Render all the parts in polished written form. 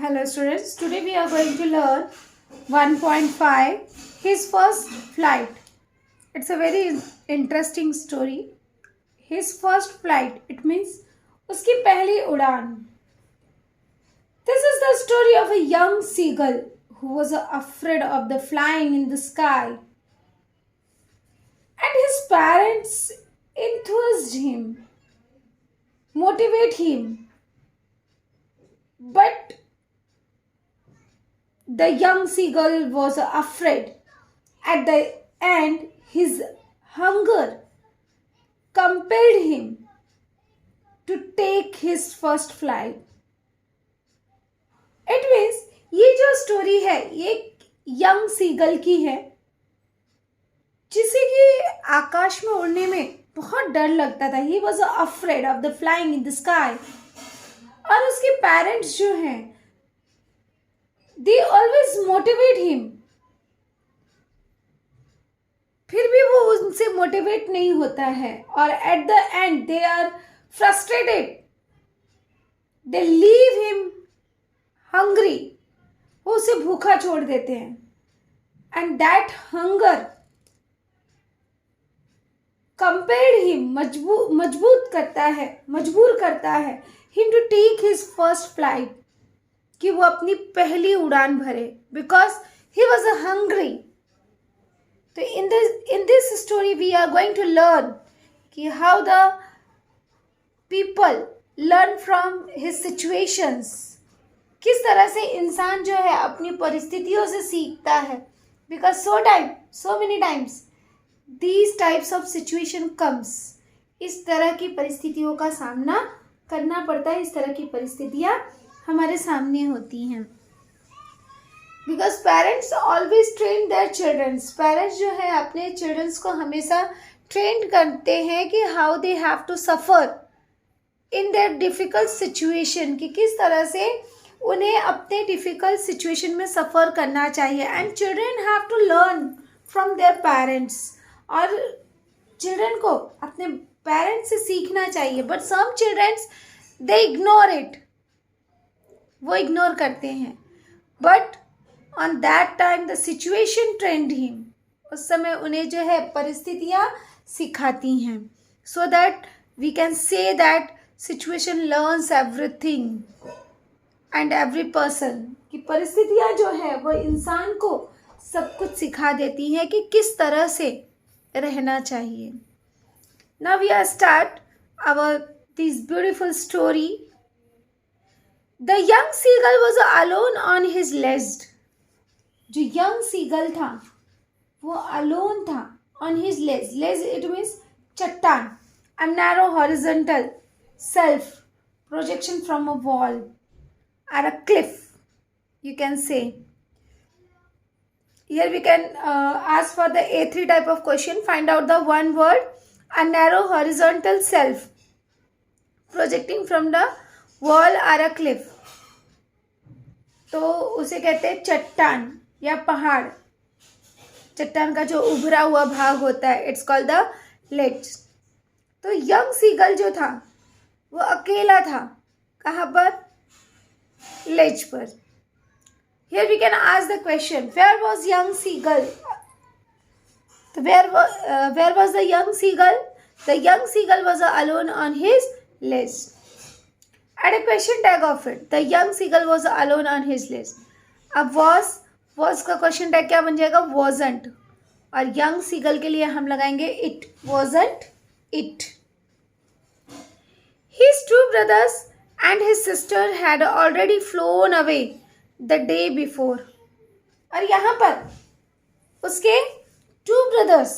Hello students, today we are going to learn 1.5 his first flight. It's a very interesting story. His first flight, it means उसकी पहली उड़ान. This is the story of a young seagull who was afraid of the flying in the sky. And his parents enthused him, motivate him. But the young seagull was afraid. At the end, his hunger compelled him to take his first flight. It means ये जो story है ये young seagull की है जिसे कि आकाश में उड़ने में बहुत डर लगता था. He was afraid of the flying in the sky. और उसके पेरेंट्स जो हैं they always motivate him. फिर भी वो उनसे मोटिवेट नहीं होता है और at the end they are frustrated. They leave him hungry. वो उसे भूखा छोड़ देते हैं. And that hunger compelled him, मजबूर करता है him to take his first flight, कि वो अपनी पहली उड़ान भरे, because he was hungry. तो in this story we are going to learn कि how the people learn from his situations. किस तरह से इंसान जो है अपनी परिस्थितियों से सीखता है. Because so many times these types of situation comes. इस तरह की परिस्थितियों का सामना करना पड़ता है. इस तरह की परिस्थितियाँ हमारे सामने होती हैं. Because parents always train their children. Parents जो है अपने children को हमेशा train करते हैं कि how they have to suffer in their difficult situation, कि किस तरह से उन्हें अपने डिफ़िकल्ट सिचुएशन में सफ़र करना चाहिए. And children have to learn from their parents. और चिल्ड्रेन को अपने पेरेंट्स से सीखना चाहिए. But some childrens they ignore it. वो इग्नोर करते हैं. But on that time the situation trained him. उस समय उन्हें जो है परिस्थितियाँ सिखाती हैं. So that we can say that situation learns everything and every person. कि परिस्थितियाँ जो है वो इंसान को सब कुछ सिखा देती हैं कि किस तरह से रहना चाहिए. Now we are start our this beautiful story. The young seagull was alone on his ledge. जो यंग सीगल था वो अलोन था on his ledge. Ledge it means चट्टान. A narrow horizontal shelf projection from a wall or a cliff, you can say. Here we can ask for the A3 type of question. Find out the one word. A narrow horizontal self projecting from the wall or a cliff. तो उसे कहते हैं चट्टान या पहाड़. चट्टान का जो उभरा हुआ भाग होता है इट्स कॉल्ड द लेज. तो यंग सीगल जो था वो अकेला था. कहाँ पर? लेज पर. Here we can ask the question, where was young seagull? So where was the young seagull? The young seagull was alone on his ledge. Add a question tag of it. The young seagull was alone on his ledge. अब was का question tag क्या बन जाएगा? Wasn't. और young seagull के लिए हम लगाएंगे it. Wasn't it. His two brothers and his sister had already flown away the day before. और यहाँ पर उसके 2 brothers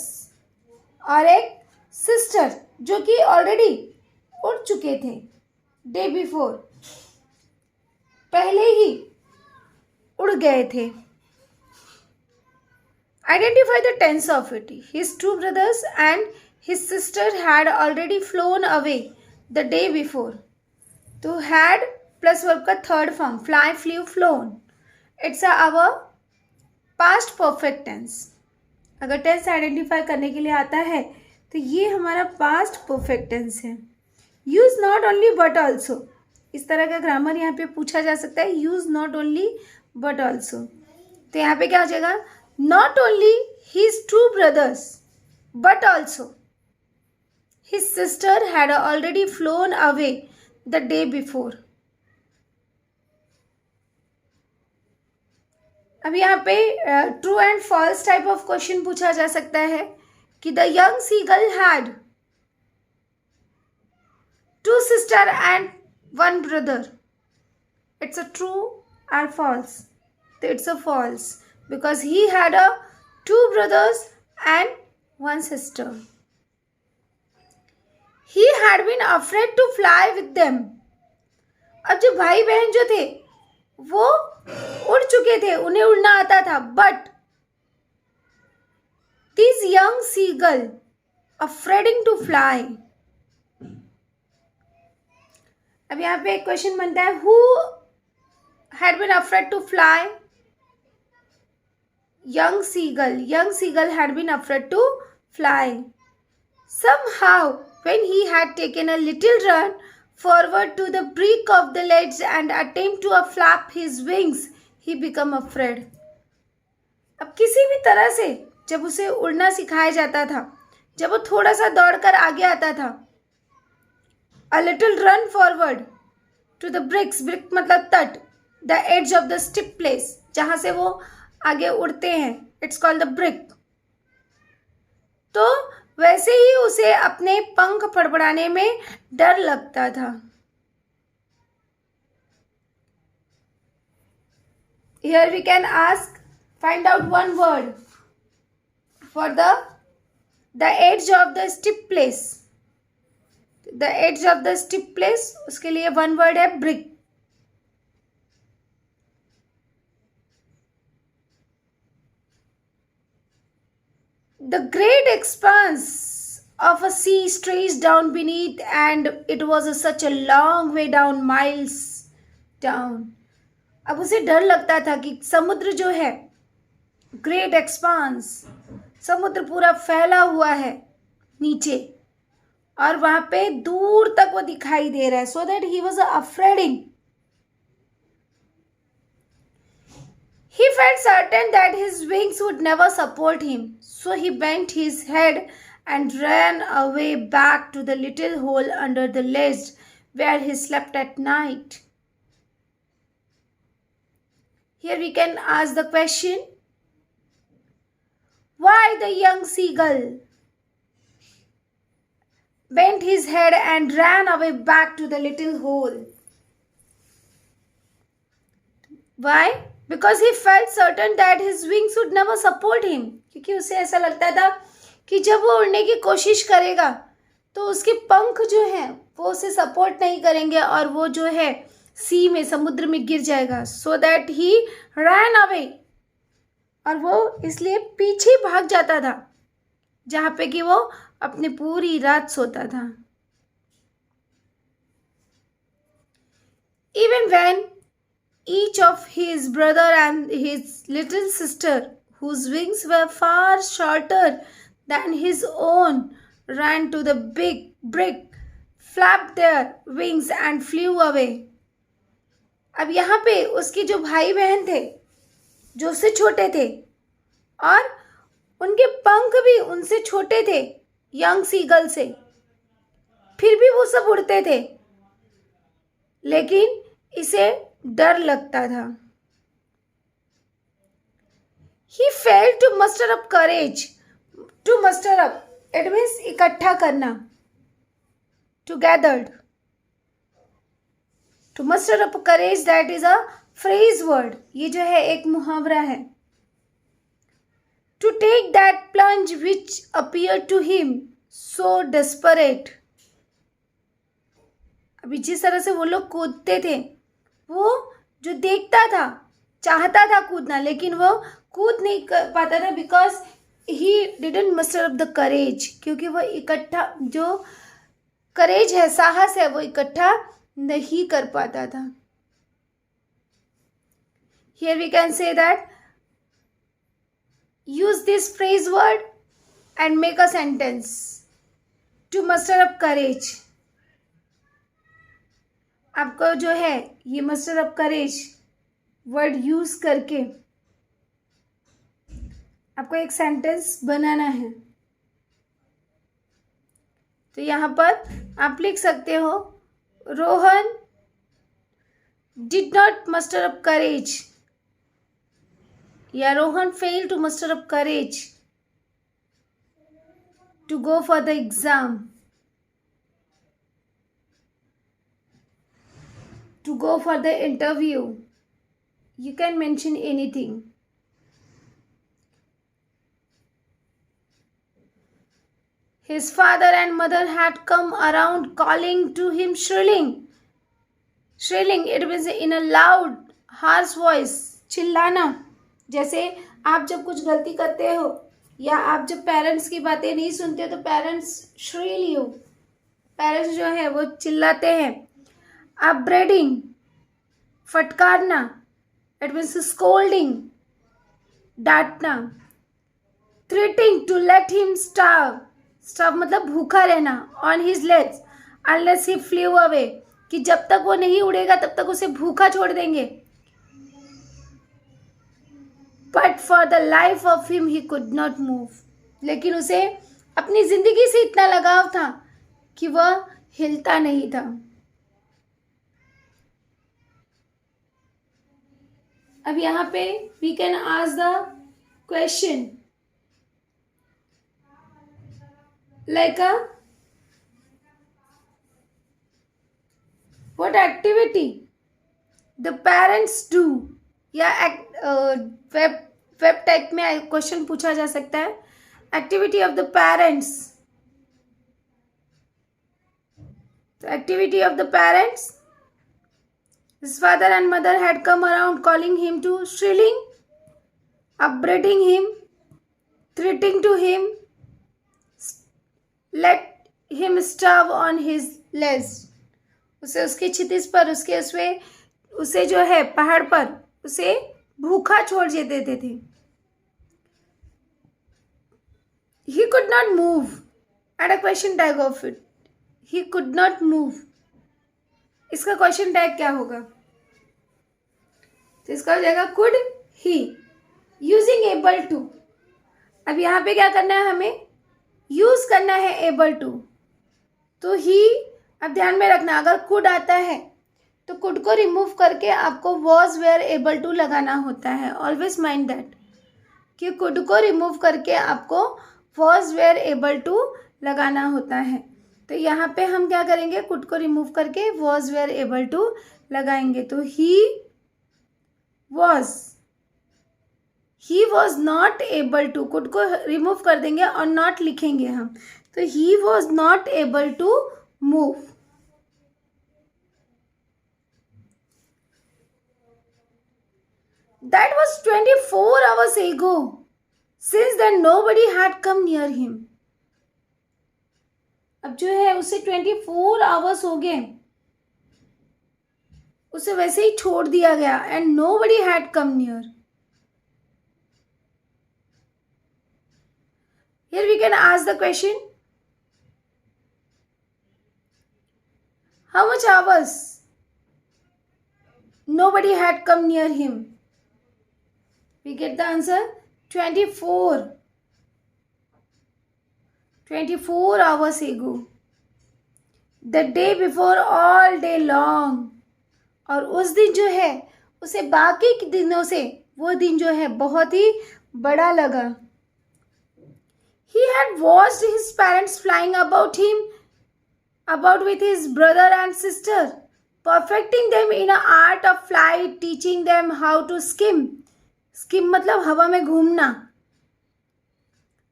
और एक sister जो कि already उड़ चुके थे day before. पहले ही उड़ गए थे. Identify the tense of it. His 2 brothers and his sister had already flown away the day before. तो had प्लस वर्ब का third form fly, flew, flown. It's our past perfect tense. अगर tense identify करने के लिए आता है तो ये हमारा पास्ट परफेक्ट टेंस है. Use not only but also. इस तरह का ग्रामर यहाँ पे पूछा जा सकता है, use not only but also. तो यहाँ पे क्या हो जाएगा, not only his two brothers but also his sister had already flown away the day before. अब यहाँ पे true and false type of question पूछा जा सकता है कि the young seagull had two sister and one brother, it's a true और false? तो it's a false, because he had a two brothers and one sister. He had been afraid to fly with them. अब जो भाई बहन जो थे वो उड़ चुके थे, उन्हें उड़ना आता था, but this young seagull afraiding to fly. अब यहाँ पे एक क्वेश्चन बनता है, who had been afraid to fly? Young seagull had been afraid to fly. Somehow, when he had taken a little run forward to the break of the ledge and attempt to flap his wings, he became afraid. अब किसी भी तरह से जब उसे उड़ना सिखाया जाता था, जब वो थोड़ा सा दौड़कर आगे आता था, a little run forward to the bricks, brick मतलब तट, the edge of the steep place, जहाँ से वो आगे उड़ते हैं, it's called the brick. तो वैसे ही उसे अपने पंख फड़फड़ाने में डर लगता था। Here we can ask, find out one word for the edge of the steep place. The edge of the steep place, उसके लिए one word है brick. The great expanse of a sea stretched down beneath, and it was such a long way down, miles down. अब उसे डर लगता था कि समुद्र जो है, ग्रेट एक्सपांस, समुद्र पूरा फैला हुआ है नीचे और वहां पे दूर तक वो दिखाई दे रहा है. So that he was afraiding. He felt certain that his wings would never support him, so he bent his head and ran away back to the little hole under the ledge where he slept at night. Here we can ask the question, why the young seagull bent his head and ran away back to the little hole? Why? Because he felt certain that his wings would never support him. क्योंकि उसे ऐसा लगता था कि जब वो उड़ने की कोशिश करेगा तो उसके पंख जो हैं वो उसे सपोर्ट नहीं करेंगे और वो जो है सी में, समुद्र में गिर जाएगा. सो दैट ही रैन अवे, और वो इसलिए पीछे भाग जाता था जहाँ पे कि वो अपनी पूरी रात सोता था. Even when each of his brother and his little sister, whose wings were far shorter than his own, ran to the big brick, flapped their wings and flew away. अब यहाँ पे उसके जो भाई बहन थे, जो उससे छोटे थे और उनके पंख भी उनसे छोटे थे, यंग सीगल से, फिर भी वो सब उड़ते थे, लेकिन इसे डर लगता था. He failed to muster up courage. To muster up, it means इकट्ठा करना. To gathered. To muster up courage, that is a phrase word. ये जो है एक मुहावरा है. To take that plunge which appeared to him so desperate. अभी जिस तरह से वो लोग कूदते थे, वो जो देखता था चाहता था कूदना, लेकिन वो कूद नहीं कर पाता था, because he didn't muster up the courage, क्योंकि वो इकट्ठा जो करेज है, साहस है, वो इकट्ठा नहीं कर पाता था. Here we can say that use this phrase word and make a sentence. To muster up courage. आपको जो है ये muster of courage word use करके आपको एक सेंटेंस बनाना है। तो यहाँ पर आप लिख सकते हो, Rohan did not muster up courage, या Rohan fail to muster up courage to go for the exam, to go for the interview. You can mention anything. His father and mother had come around calling to him, shrilling. Shrilling, it means in a loud, harsh voice. चिल्लाना। जैसे आप जब कुछ गलती करते हो या आप जब पेरेंट्स की बातें नहीं सुनते हो तो पेरेंट्स श्रील यू, पेरेंट्स जो है वो चिल्लाते हैं। अपब्रेडिंग, फटकारना, इट मीन्स स्कोल्डिंग, डांटना। Threating to let him starve, starve मतलब भूखा रहना, on his legs unless he flew away, कि जब तक वो नहीं उड़ेगा तब तक उसे भूखा छोड़ देंगे। But for the life of him he could not move, लेकिन उसे अपनी जिंदगी से इतना लगाव था कि वह हिलता नहीं था। अब यहाँ पे we can ask the question like what activity the parents do, या वेब टाइप में क्वेश्चन पूछा जा सकता है। एक्टिविटी ऑफ द पेरेंट्स, तो activity of the parents, his father and mother had come around calling him to shrilling, upbraiding him, threatening to him, let him starve on his legs. उसे उसके क्षितिज पर, उसके उसमें उसे जो है पहाड़ पर उसे भूखा छोड़ देते थे। He could not move. Add a question tag of it. He could not move. इसका क्वेश्चन टैग क्या होगा? तो इसका हो जाएगा could he, using able to. अब यहाँ पे क्या करना है, हमें यूज करना है एबल टू। तो ही, अब ध्यान में रखना, अगर कुड आता है तो कुड को रिमूव करके आपको वॉज वेयर एबल टू लगाना होता है। ऑलवेज माइंड दैट कि कुड को रिमूव करके आपको वॉज वेयर एबल टू लगाना होता है। तो यहाँ पे हम क्या करेंगे, कुड को रिमूव करके वॉज वेयर एबल टू लगाएंगे। तो he was not able to, could को रिमूव कर देंगे और नॉट लिखेंगे हम, तो he was not able to move. That was 24 hours ago. Since then nobody had come near him. अब जो है उसे 24 hours हो गए, उसे वैसे ही छोड़ दिया गया, and nobody had come near. Here we can ask the question, how much hours nobody had come near him? We get the answer 24 hours ago. The day before all day long. और उस दिन जो है उसे बाकी के दिनों से वो दिन जो है बहुत ही बड़ा लगा। He had watched his parents flying about with his brother and sister, perfecting them in an art of flight, teaching them how to skim. Skim मतलब हवा में घूमना।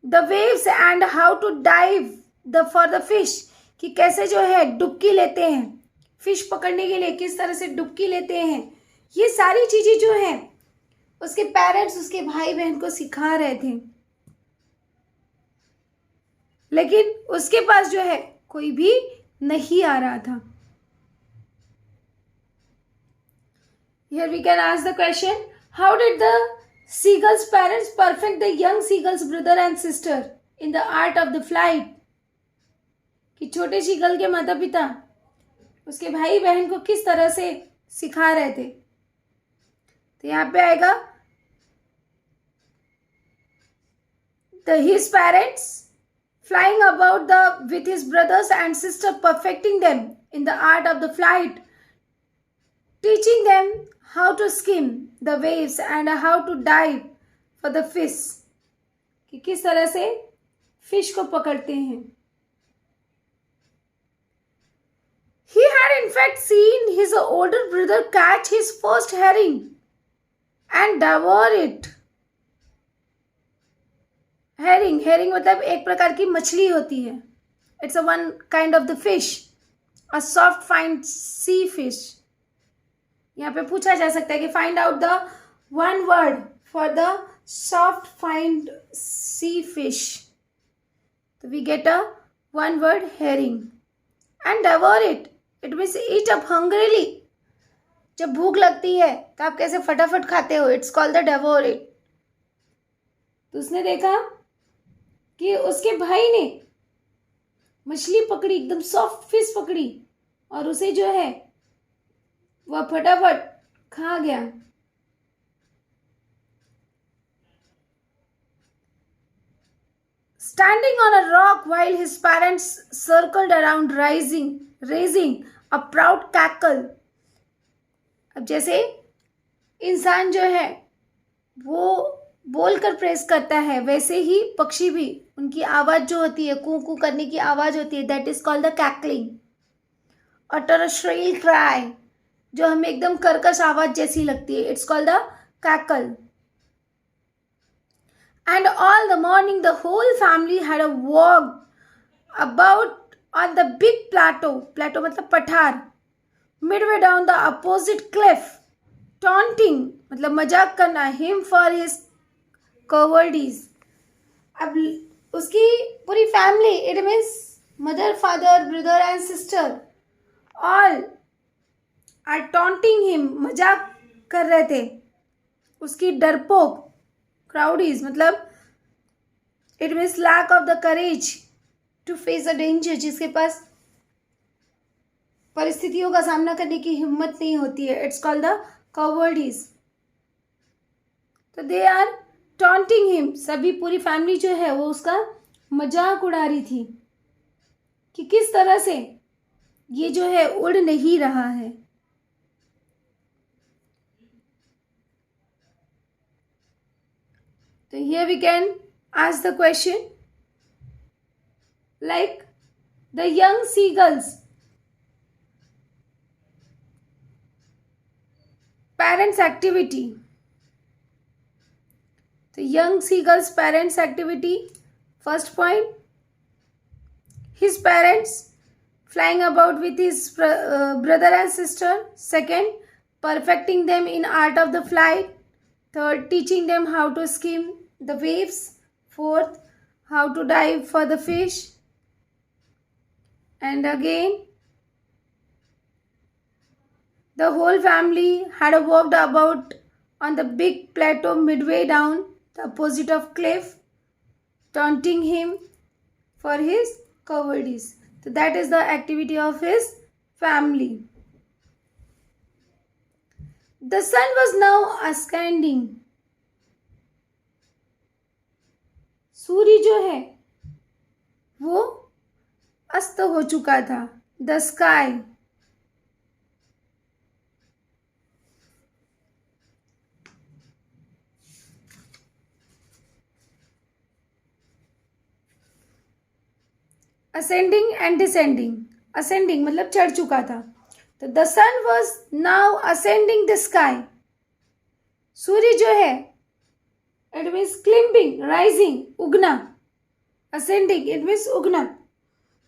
The waves and how to dive for the fish, कि कैसे जो है डुबकी लेते हैं, फिश पकड़ने के लिए किस तरह से डुबकी लेते हैं। ये सारी चीजें जो हैं उसके पेरेंट्स उसके भाई बहन को सिखा रहे थे, लेकिन उसके पास जो है कोई भी नहीं आ रहा था। Here we can ask the question, how did the seagull's parents perfect the young seagull's brother and sister in the art of the flight? कि छोटे सीगल के माता पिता उसके भाई बहन को किस तरह से सिखा रहे थे। तो यहाँ पे आएगा his parents flying about with his brothers and sister, perfecting them in the art of the flight, teaching them how to skim the waves and how to dive for the fish, कि किस तरह से fish को पकड़ते हैं। He had in fact seen his older brother catch his first herring and devour it. herring मतलब एक प्रकार की मछली होती है। It's a one kind of the fish, a soft fine sea fish. यहाँ पे पूछा जा सकता है कि find out the one word for the soft fine sea fish. So we get a one word herring. And devour it. It means eat up hungrily. जब भूख लगती है तो आप कैसे फटाफट खाते हो, it's called the devour it. तो उसने देखा कि उसके भाई ने मछली पकड़ी, एकदम सॉफ्ट फिश पकड़ी, और उसे जो है वह फटाफट खा गया। Standing on a rock while his parents circled around, raising a proud cackle. अब जैसे इंसान जो है वो बोलकर प्रेस करता है, वैसे ही पक्षी भी, उनकी आवाज जो होती है, कू कू करने की आवाज होती है, that is called the cackling. utter a shrill cry, जो हमें एकदम कर्कश आवाज जैसी लगती है, it's called the cackle. And all the morning the whole family had a walk about on the big plateau मतलब पठार, midway down the opposite cliff, taunting मतलब मजाक करना, him for his cowardice. अब उसकी पूरी family, it means mother, father, brother and sister, all are taunting him, मजाक कर रहे थे उसकी डरपोक, क्राउडीज मतलब it means lack of the courage to face a danger, जिसके पास परिस्थितियों का सामना करने की हिम्मत नहीं होती है, इट्स कॉल्ड द कवर्डीज। तो दे आर टॉन्टिंग हिम, सभी पूरी फैमिली जो है वो उसका मजाक उड़ा रही थी कि किस तरह से ये जो है उड़ नहीं रहा है। So here we can ask the question like the young seagulls parents activity. The young seagulls parents activity, first point, his parents flying about with his brother and sister. Second, perfecting them in art of the flight. Third, teaching them how to skim the waves. Fourth, how to dive for the fish. And again, the whole family had walked about on the big plateau midway down the opposite of cliff, taunting him for his cowardice. So that is the activity of his family. The sun was now ascending. सूर्य जो है वो अस्त हो चुका था। The sky, ascending and descending. ascending मतलब चढ़ चुका था। तो the sun was now ascending the sky. सूर्य जो है it means climbing, rising, Ugna. ascending it means उगना।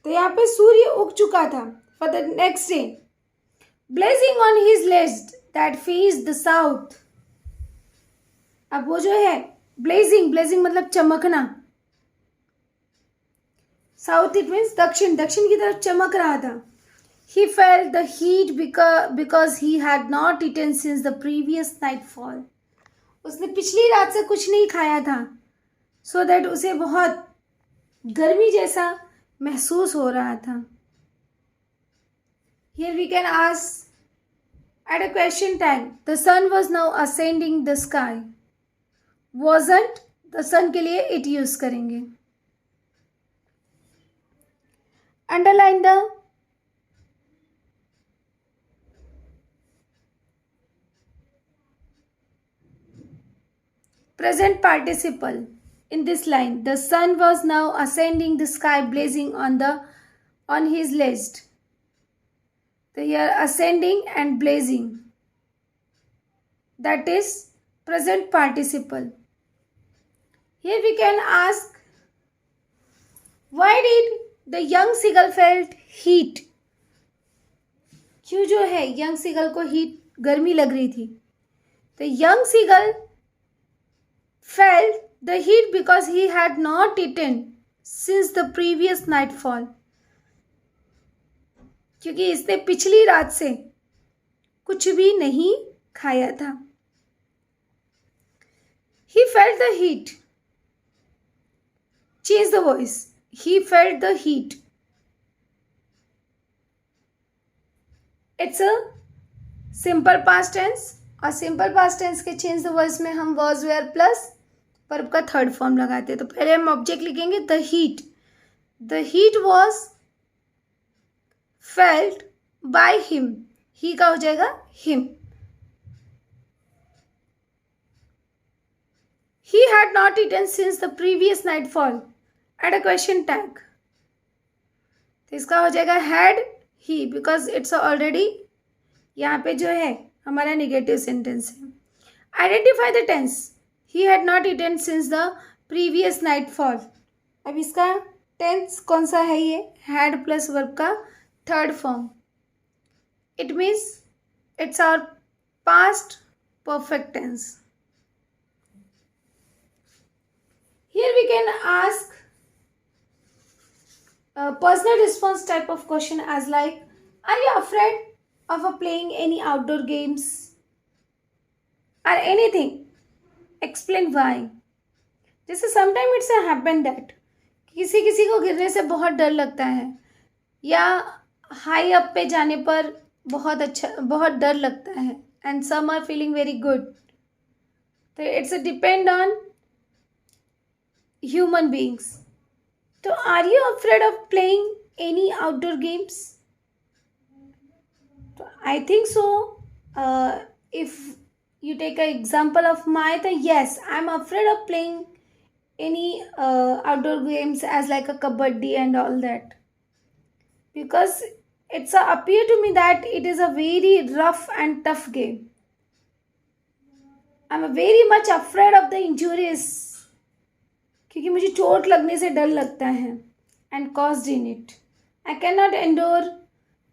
तो यहाँ पे सूर्य उग चुका था for the next day, blazing on his left that faced the south. अब वो जो है blazing, blazing मतलब चमकना, साउथ इट मीन्स दक्षिण, दक्षिण की तरफ चमक रहा था। He felt the heat because he had not eaten since the previous nightfall. उसने पिछली रात से कुछ नहीं खाया था, so that उसे बहुत गर्मी जैसा महसूस हो रहा था। Here we can ask at a question tag. The sun was now ascending the sky. Wasn't, the sun के लिए it use करेंगे. Underline the present participle in this line. The sun was now ascending the sky, blazing on his list. So here ascending and blazing, that is present participle. Here we can ask, why did the young seagull felt heat? क्यों जो है young seagull को heat, गर्मी लग रही थी. The young seagull felt the heat because he had not eaten since the previous nightfall. क्योंकि इसने पिछली रात से कुछ भी नहीं खाया था. He felt the heat. Change the voice. He felt the heat. It's a simple past tense. और सिंपल पास्ट टेंस के चेंज द वॉइस में हम वॉज वेयर प्लस वर्ब का थर्ड फॉर्म लगाते हैं. तो पहले हम ऑब्जेक्ट लिखेंगे the heat. The heat was felt by him. He का हो जाएगा him. He had not eaten since the previous nightfall. Add a question tag. तो इसका हो जाएगा had he, because it's already यहाँ पे जो है हमारा नेगेटिव सेंटेंस है. Identify the tense. He had not eaten since the previous nightfall. अब इसका टेंस कौन सा है? ये हैड प्लस वर्ब का third form. It means it's our past perfect tense. Here we can ask a personal response type of question as like, are you afraid of playing any outdoor games or anything? Explain why. जैसे sometimes it's happen that किसी किसी को गिरने से बहुत डर लगता है या हाई अप पे जाने पर बहुत डर लगता है and some are feeling very good. तो it's a depend on human beings. So are you afraid of playing any outdoor games? So I think so. If you take an example of my, then yes, I'm afraid of playing any outdoor games as like a kabaddi and all that, because it's appear to me that it is a very rough and tough game. I'm very much afraid of the injuries, क्योंकि मुझे चोट लगने से डर लगता है. And caused in it. I can not endure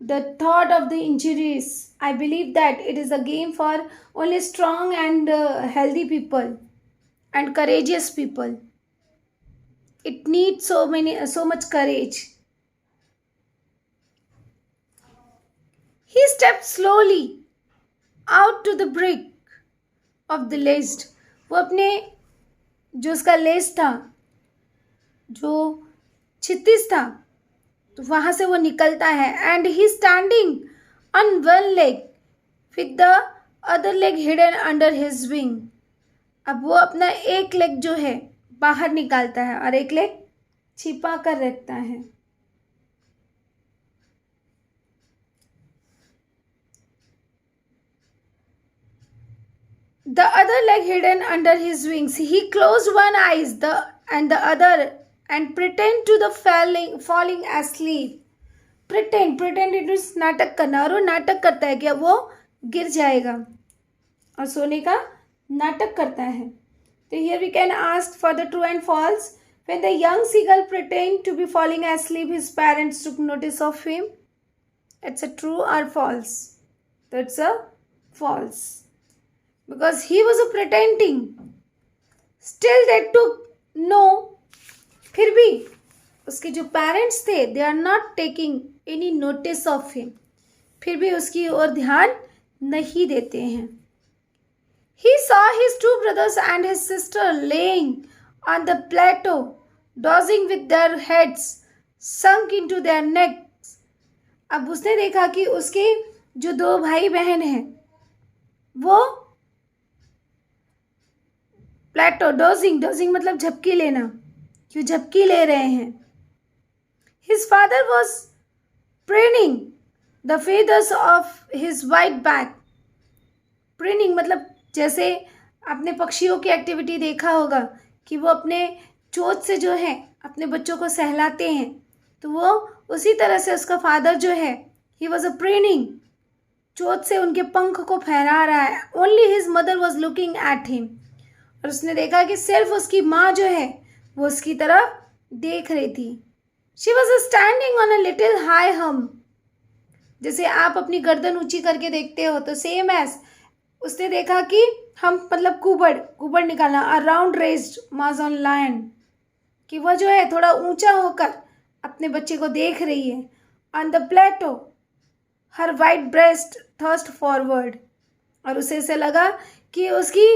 the thought of the injuries. I believe that it is a game for only strong and healthy people and courageous people. It need so much courage. He stepped slowly out to the brink of the list. वो अपने जो उसका less था, जो छित्तीस था, तो वहाँ से वो निकलता है. And he standing on one leg with the other leg hidden under his wing. अब वो अपना एक लेग जो है बाहर निकालता है और एक लेग छिपा कर रखता है. The other leg hidden under his wings. He closed one eye and the other and pretend to the falling asleep. Pretend it means नाटक करना. और वो नाटक करता है कि अब वो गिर जाएगा और सोने का नाटक करता है. तो here we can ask for the true and false. When the young seagull pretend to be falling asleep, his parents took notice of him. It's a true or false? That's a false. Because he was pretending. Still they took no. फिर भी उसके जो parents थे, they are not taking any notice of him. फिर भी उसकी ओर ध्यान नहीं देते हैं. He saw his two brothers and his sister laying on the plateau, dozing with their heads sunk into their necks अब उसने देखा कि उसके जो 2 भाई बहन हैं वो प्लेटो डोजिंग मतलब झपकी लेना, क्यों झपकी ले रहे हैं. His father was preening the feathers of his white back. Preening मतलब जैसे आपने पक्षियों की एक्टिविटी देखा होगा कि वो अपने चोंच से जो है अपने बच्चों को सहलाते हैं, तो वो उसी तरह से उसका फादर जो है ही वॉज अ प्रेनिंग, चोंच से उनके पंख को फहरा रहा है. Only his mother was looking at him. और उसने देखा कि सिर्फ उसकी माँ जो है वो उसकी तरफ देख रही थी. She was standing on a little high हम. जैसे आप अपनी गर्दन ऊंची करके देखते हो, तो सेम एज उसने देखा कि हम मतलब कुबड़ निकालना, अ राउंड रेज्ड माज ऑन लैंड, कि वह जो है थोड़ा ऊंचा होकर अपने बच्चे को देख रही है. On the plateau her white breast thrust forward. और उसे ऐसे लगा कि उसकी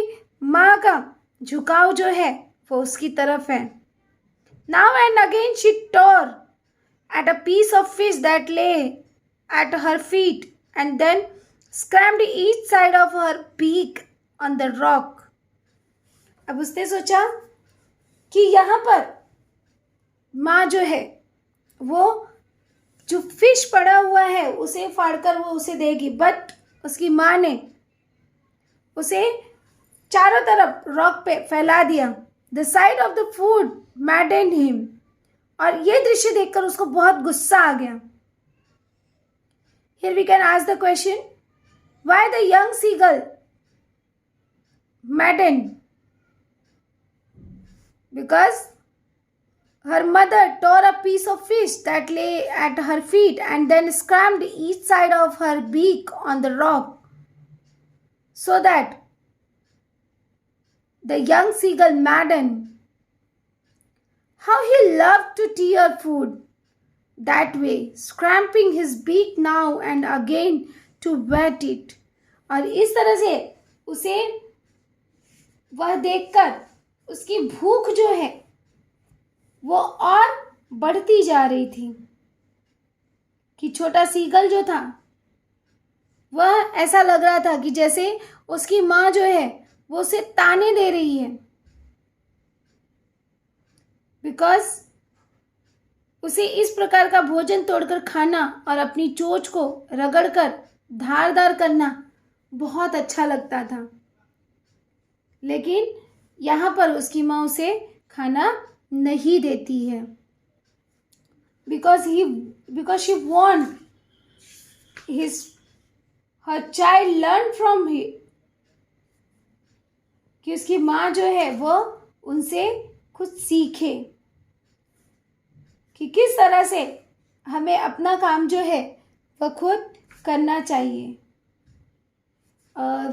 माँ का झुकाव जो है वो उसकी तरफ है. Now and again she tore at a piece of fish that lay at her feet and then scrammed each side of her beak on the rock. अब उसने सोचा कि यहाँ पर माँ जो है वो जो फिश पड़ा हुआ है उसे फाड़कर वो उसे देगी, बट उसकी माँ ने उसे चारों तरफ रॉक पे फैला दिया. The side of the food मैडेंड him. और ये दृश्य देखकर उसको बहुत गुस्सा आ गया. Here we can ask the question, why the young seagull maddened? Because her mother tore a piece of fish that lay at her feet and then scrambled each side of her beak on the rock, so that the young seagull maddened. How he loved to tear food that way, scraping his beak now and again to wet it. और इस तरह से उसे वह देखकर उसकी भूख जो है वो और बढ़ती जा रही थी, कि छोटा सीगल जो था वह ऐसा लग रहा था कि जैसे उसकी माँ जो है वो उसे ताने दे रही है, बिकॉज उसे इस प्रकार का भोजन तोड़कर खाना और अपनी चोंच को रगड़कर धारदार करना बहुत अच्छा लगता था. लेकिन यहाँ पर उसकी माँ उसे खाना नहीं देती है, because she want her child learn from he, कि उसकी माँ जो है वो उनसे कुछ सीखे कि किस तरह से हमें अपना काम जो है वह खुद करना चाहिए.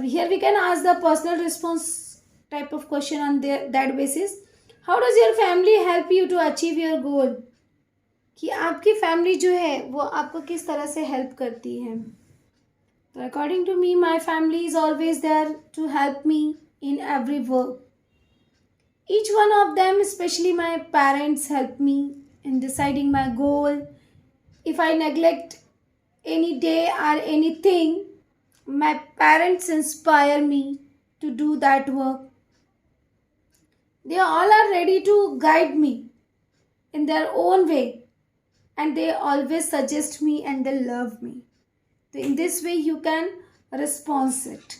Here we can ask the personal response type of question on that basis. How does your family help you to achieve your goal? कि आपकी फैमिली जो है वो आपको किस तरह से हेल्प करती है. तो according to me, my family is always there to help me in every work. Each one of them, especially my parents, help me in deciding my goal. If I neglect any day or anything, my parents inspire me to do that work. They all are ready to guide me in their own way, and they always suggest me and they love me. So in this way you can respond it.